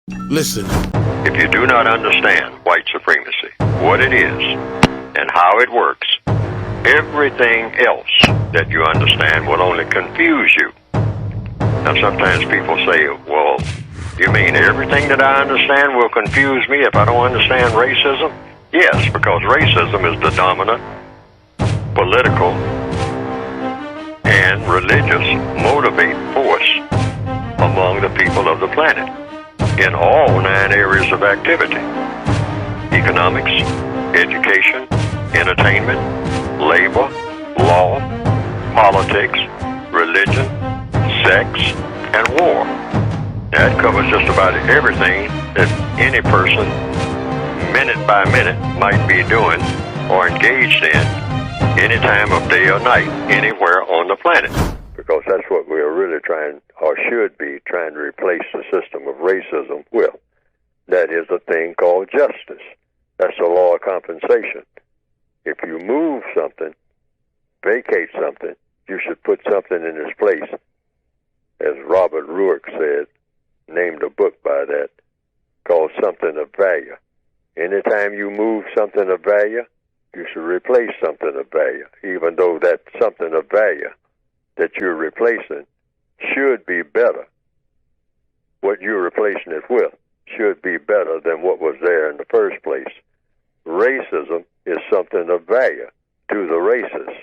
Listen. If you do not understand white supremacy, what it is, and how it works, everything else that you understand will only confuse you. Now, sometimes people say, well, you mean everything that I understand will confuse me if I don't understand racism? Yes, because racism is the dominant political and religious motivate force among the people of the planet in all 9 areas of activity: economics, education, entertainment, labor, law, politics, religion, sex, and war. That covers just about everything that any person, minute by minute, might be doing or engaged in any time of day or night, anywhere on the planet. Because that's what we're really trying, or should be trying to replace the system of racism with. That is a thing called justice. That's the law of compensation. If you move something, vacate something, you should put something in its place. As Robert Ruark said, named a book by that, called Something of Value. Anytime you move something of value, you should replace something of value, even though that something of value that you're replacing should be better. What you're replacing it with should be better than what was there in the first place. Racism is something of value to the races,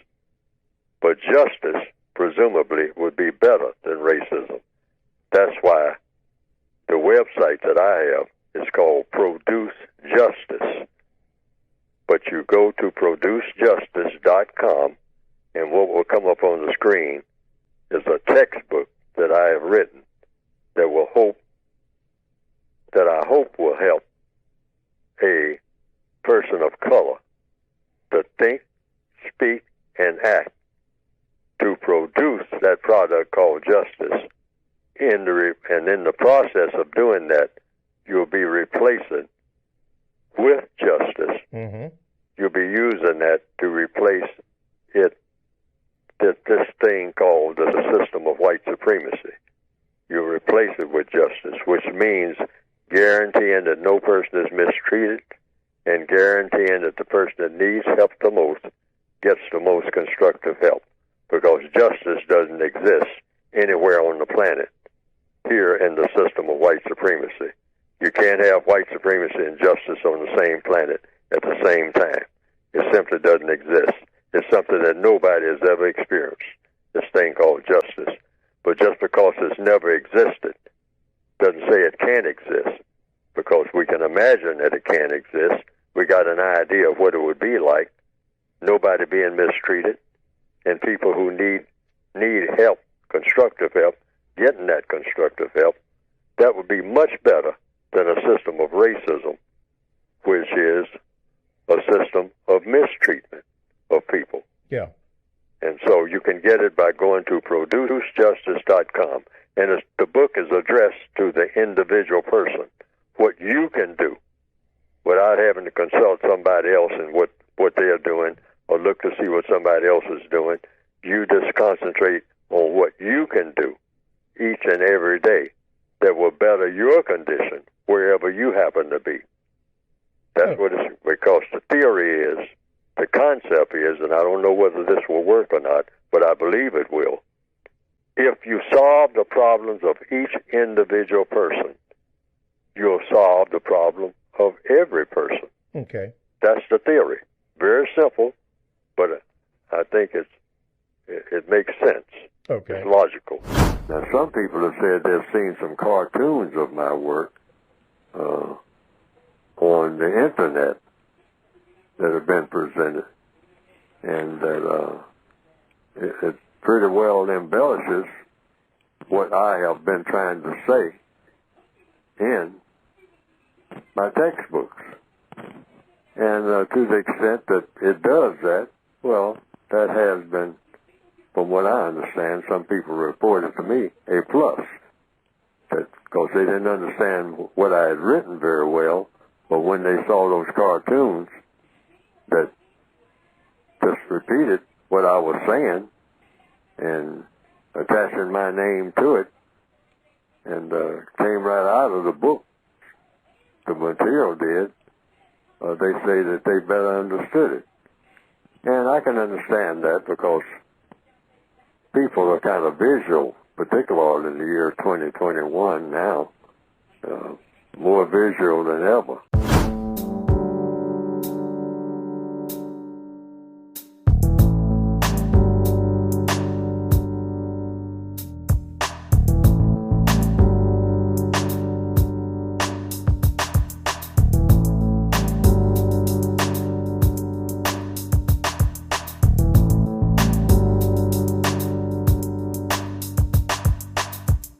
but justice, presumably, would be better than racism. That's why the website that I have is called Produce Justice. But you go to producejustice.com, and what will come up on the screen is a textbook that I have written that I hope will help a person of color to think, speak, and act to produce that product called justice. And in the process of doing that, you'll be replacing with justice. Mm-hmm. You'll be using that to replace it, this thing called the system of white supremacy. You replace it with justice, which means guaranteeing that no person is mistreated and guaranteeing that the person that needs help the most gets the most constructive help, because justice doesn't exist anywhere on the planet here in the system of white supremacy. You can't have white supremacy and justice on the same planet at the same time. It simply doesn't exist. It's something that nobody has ever experienced, this thing called justice. But just because it's never existed doesn't say it can't exist, because we can imagine that it can exist. We got an idea of what it would be like, nobody being mistreated, and people who need help, constructive help, getting that constructive help. That would be much better than a system of racism, which is a system of mistreatment of people. Yeah. And so you can get it by going to producejustice.com. And the book is addressed to the individual person. What you can do without having to consult somebody else and what they're doing or look to see what somebody else is doing. You just concentrate on what you can do each and every day that will better your condition wherever you happen to be. That's what it's, because the theory is, the concept is, and I don't know whether this will work or not, but I believe it will. If you solve the problems of each individual person, you'll solve the problem of every person. Okay. That's the theory. Very simple, but I think it makes sense. Okay. It's logical. Now, some people have said they've seen some cartoons of my work on the internet that have been presented, and that it pretty well embellishes what I have been trying to say in my textbooks. And to the extent that it does that, well, that has been, from what I understand, some people reported to me, a plus. Because they didn't understand what I had written very well, but when they saw those cartoons that just repeated what I was saying and attaching my name to it, and came right out of the book, the material did. They say that they better understood it. And I can understand that because people are kind of visual, particularly in the year 2021 now, more visual than ever.